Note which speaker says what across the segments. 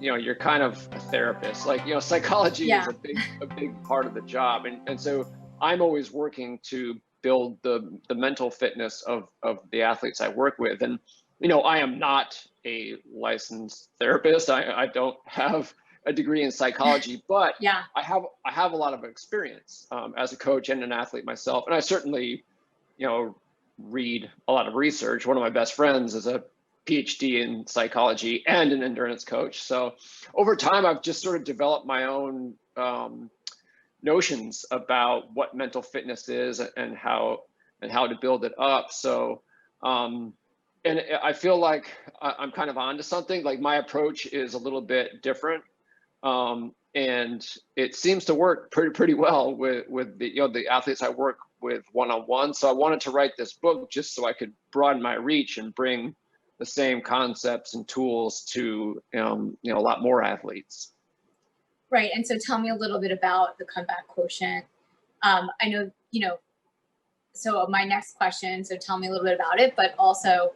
Speaker 1: you're kind of a therapist. Like, psychology is
Speaker 2: Yeah.
Speaker 1: a big part of the job. And so I'm always working to build the mental fitness of the athletes I work with. And, I am not a licensed therapist. I don't have a degree in psychology, but
Speaker 2: Yeah.
Speaker 1: I have a lot of experience as a coach and an athlete myself. And I certainly, read a lot of research. One of my best friends is a PhD in psychology and an endurance coach. So over time, I've just sort of developed my own notions about what mental fitness is and how to build it up. So, and I feel like I'm kind of onto something. Like my approach is a little bit different, and it seems to work pretty well with the athletes I work with one-on-one. So I wanted to write this book just so I could broaden my reach and bring the same concepts and tools to a lot more athletes.
Speaker 2: Right. And so tell me a little bit about the comeback quotient. I know, so my next question, so tell me a little bit about it, but also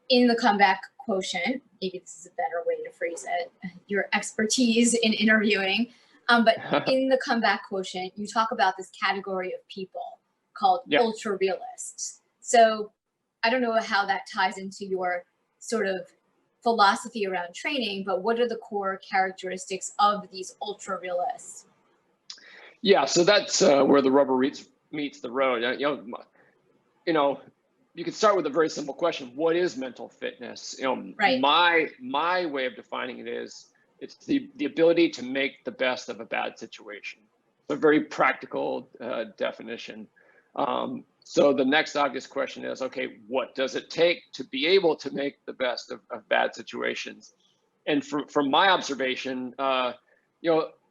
Speaker 2: in the comeback quotient, maybe this is a better way to phrase it, your expertise in interviewing. But in the comeback quotient, you talk about this category of people called ultra realists. So I don't know how that ties into your sort of philosophy around training, but what are the core characteristics of these ultra realists?
Speaker 1: Yeah, so that's where the rubber meets the road. You could start with a very simple question: what is mental fitness?
Speaker 2: Right.
Speaker 1: My way of defining it is it's the ability to make the best of a bad situation. It's a very practical definition. So the next obvious question is, okay, what does it take to be able to make the best of bad situations? And from my observation,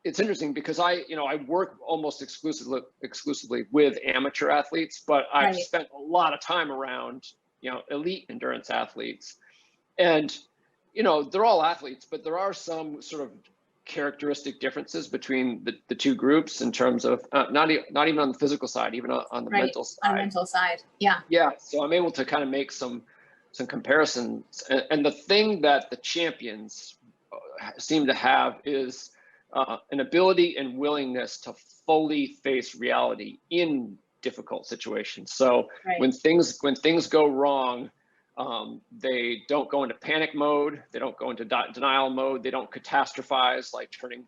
Speaker 1: it's interesting because I work almost exclusively with amateur athletes, but I've spent a lot of time around, elite endurance athletes. And, they're all athletes, but there are some sort of characteristic differences between the two groups in terms of not even on the physical side, even on the mental side.
Speaker 2: On the mental side, yeah.
Speaker 1: Yeah, so I'm able to kind of make some comparisons, and the thing that the champions seem to have is an ability and willingness to fully face reality in difficult situations. So when things go wrong, they don't go into panic mode. They don't go into denial mode. They don't catastrophize, like turning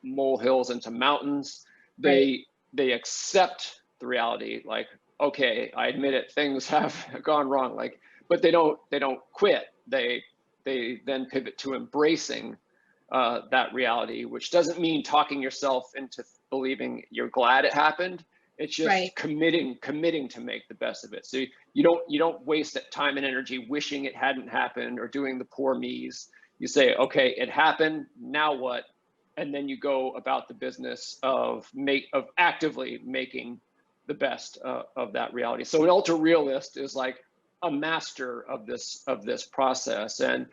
Speaker 1: molehills into mountains. They accept the reality, like, okay, I admit it, things have gone wrong, like, but they don't quit. They then pivot to embracing that reality, which doesn't mean talking yourself into believing you're glad it happened. It's just committing to make the best of it. So you don't waste that time and energy wishing it hadn't happened or doing the poor me's. You say, okay, it happened, now what? And then you go about the business of actively making the best of that reality. So an ultra realist is like a master of this process. And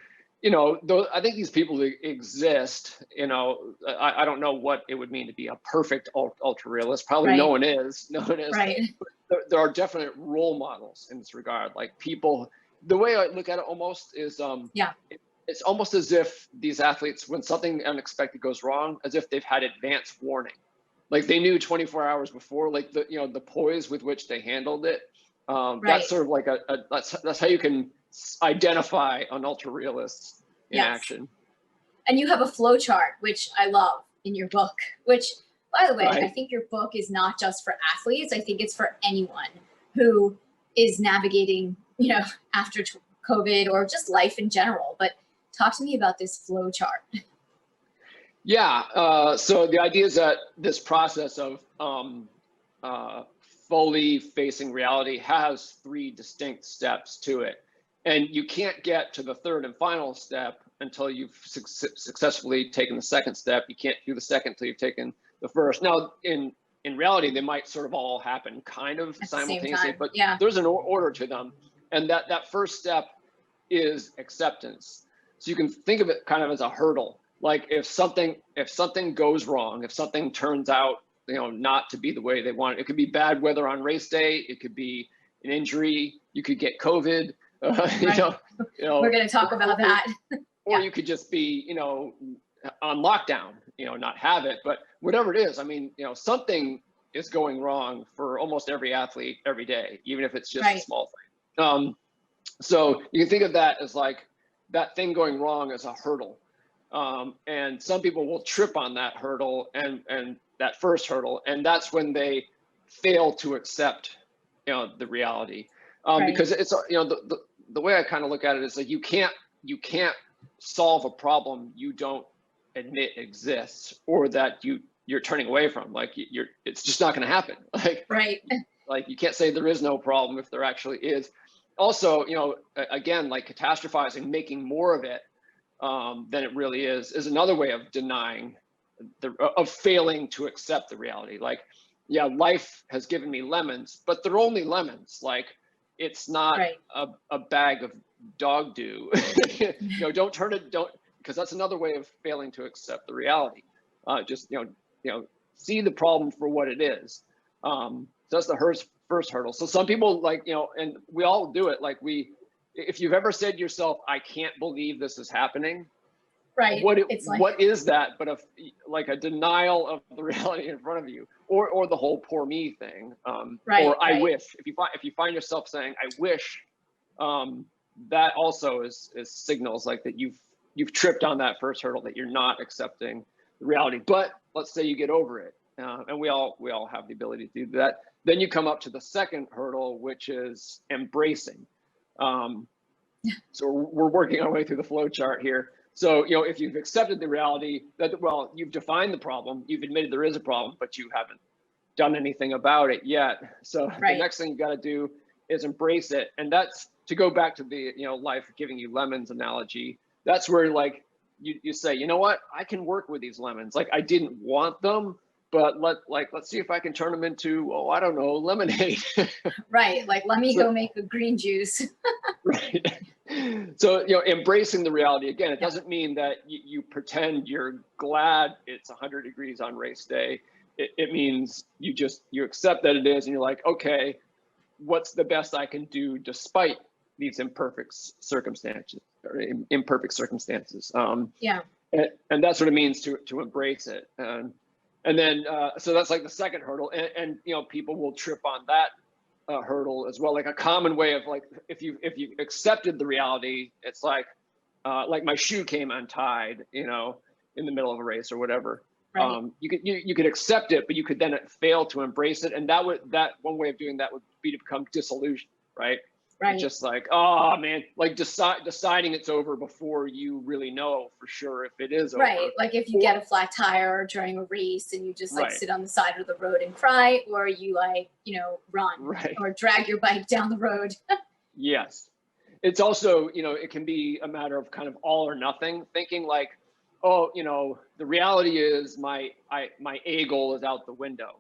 Speaker 1: I think these people exist. I don't know what it would mean to be a perfect ultra realist. Probably no one is.
Speaker 2: Right.
Speaker 1: But there are definite role models in this regard. Like people, the way I look at it almost is, it's almost as if these athletes, when something unexpected goes wrong, as if they've had advance warning. Like they knew 24 hours before, like the poise with which they handled it. That's sort of like that's how you can identify an ultra realist in action.
Speaker 2: And you have a flow chart, which I love in your book, which, by the way, I think your book is not just for athletes. I think it's for anyone who is navigating, after COVID or just life in general. But talk to me about this flow chart.
Speaker 1: Yeah. So the idea is that this process of fully facing reality has 3 distinct steps to it. And you can't get to the third and final step until you've successfully taken the second step. You can't do the second until you've taken the first. Now, in reality, they might sort of all happen kind of simultaneously, but there's an order to them. And that first step is acceptance. So you can think of it kind of as a hurdle. Like if something goes wrong, if something turns out not to be the way they want it could be bad weather on race day, it could be an injury, you could get COVID.
Speaker 2: We're going to talk about that.
Speaker 1: or you could just be, you know, on lockdown, you know, not have it. But whatever it is, I mean, you know, something is going wrong for almost every athlete every day, even if it's just a small thing. So you can think of that as like that thing going wrong as a hurdle. And some people will trip on that hurdle and that first hurdle, and that's when they fail to accept, you know, the reality. Because it's, you know, the way I kind of look at it is like you can't solve a problem you don't admit exists or that you're turning away from. Like it's just not going to happen. Like like you can't say there is no problem if there actually is. Also, you know, again, like catastrophizing, making more of it than it really is another way of denying of failing to accept the reality. Like, yeah, life has given me lemons, but they're only lemons. Like, it's not a bag of dog do. You know, don't because that's another way of failing to accept the reality. Just you know, see the problem for what it is. So that's the first hurdle. So some people, like, you know, and we all do it. Like if you've ever said to yourself, I can't believe this is happening. What is that but a denial of the reality in front of you, or the whole poor me thing, or I wish. If you find yourself saying I wish, that also is signals like that you've tripped on that first hurdle, that you're not accepting the reality. But let's say you get over it, and we all have the ability to do that. Then you come up to the second hurdle, which is embracing. So we're working our way through the flow chart here. So, you know, if you've accepted the reality that, well, you've defined the problem, you've admitted there is a problem, but you haven't done anything about it yet. So the next thing you got to do is embrace it. And that's, to go back to the, you know, life giving you lemons analogy. That's where, like, you say, you know what, I can work with these lemons. Like, I didn't want them, but let's see if I can turn them into, oh, I don't know, lemonade.
Speaker 2: Like, let me go make a green juice.
Speaker 1: So, you know, embracing the reality, again, it doesn't mean that you pretend you're glad it's 100 degrees on race day. It means you accept that it is, and you're like, okay, what's the best I can do despite these imperfect circumstances. And that's what it means to embrace it. And then so that's like the second hurdle, and you know, people will trip on that hurdle as well. Like a common way of, like, if you accepted the reality, it's like my shoe came untied, you know, in the middle of a race or whatever. You could accept it, but you could then fail to embrace it, and that one way of doing that would be to become disillusioned, right? Just like, oh man, like deciding it's over before you really know for sure if it is over.
Speaker 2: Like if you get a flat tire during a race and you just like sit on the side of the road and cry, or you, like, you know, run or drag your bike down the road.
Speaker 1: Yes. It's also, you know, it can be a matter of kind of all or nothing thinking, like, oh, you know, the reality is my A goal is out the window.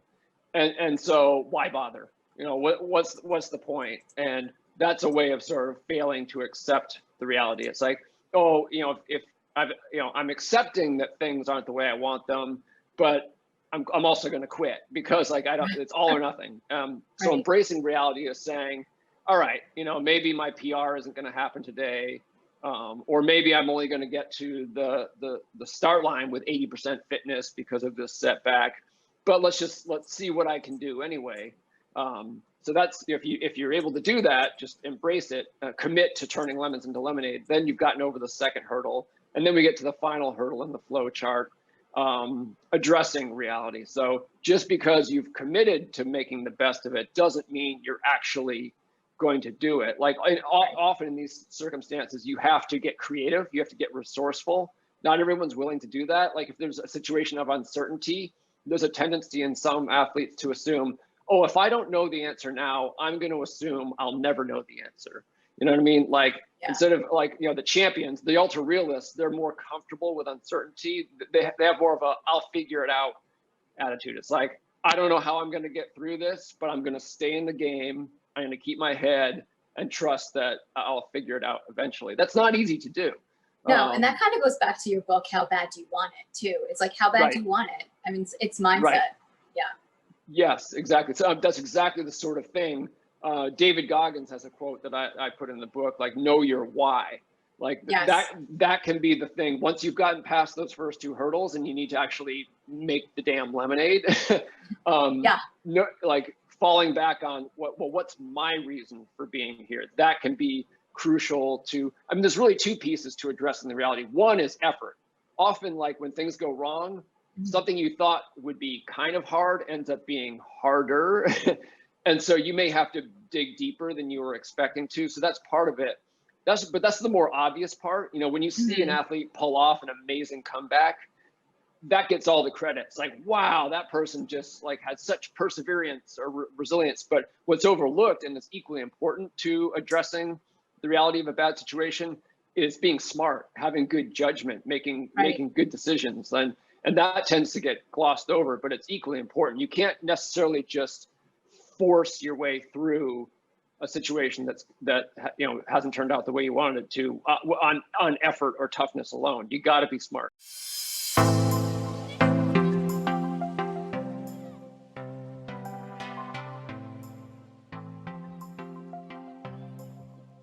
Speaker 1: And so why bother? You know, what's the point? And that's a way of sort of failing to accept the reality. It's like, oh, you know, if I'm accepting that things aren't the way I want them, but I'm also going to quit because, like, it's all or nothing. So embracing reality is saying, all right, you know, maybe my PR isn't going to happen today, or maybe I'm only going to get to the start line with 80% fitness because of this setback, but let's see what I can do anyway. So that's, if you're able to do that, just embrace it, commit to turning lemons into lemonade. Then you've gotten over the second hurdle, and then we get to the final hurdle in the flow chart, addressing reality. So just because you've committed to making the best of it doesn't mean you're actually going to do it. Like, often in these circumstances, you have to get creative, you have to get resourceful. Not everyone's willing to do that. Like, if there's a situation of uncertainty, there's a tendency in some athletes to assume, oh, if I don't know the answer now, I'm going to assume I'll never know the answer. You know what I mean? Like, instead of, like, you know, the champions, the ultra realists, they're more comfortable with uncertainty. They have more of a I'll figure it out attitude. It's like, I don't know how I'm going to get through this, but I'm going to stay in the game. I'm going to keep my head and trust that I'll figure it out eventually. That's not easy to do.
Speaker 2: No, and that kind of goes back to your book, How Bad Do You Want It, too? It's like, how bad do you want it? I mean, it's mindset. Yeah.
Speaker 1: Yes, exactly. So that's exactly the sort of thing. David Goggins has a quote that I put in the book, like, know your why. Like
Speaker 2: Yes.
Speaker 1: that can be the thing. Once you've gotten past those first two hurdles and you need to actually make the damn lemonade,
Speaker 2: Yeah.
Speaker 1: no, like falling back on what's my reason for being here? That can be crucial to, I mean, there's really two pieces to addressing the reality. One is effort. Often, like when things go wrong, something you thought would be kind of hard ends up being harder. And so you may have to dig deeper than you were expecting to. So that's part of it. But that's the more obvious part. You know, when you see an athlete pull off an amazing comeback, that gets all the credit. It's like, wow, that person just like had such perseverance or resilience. But what's overlooked, and it's equally important to addressing the reality of a bad situation, is being smart, having good judgment, making good decisions. And that tends to get glossed over, but it's equally important. You can't necessarily just force your way through a situation that you know hasn't turned out the way you wanted it to on effort or toughness alone. You got to be smart.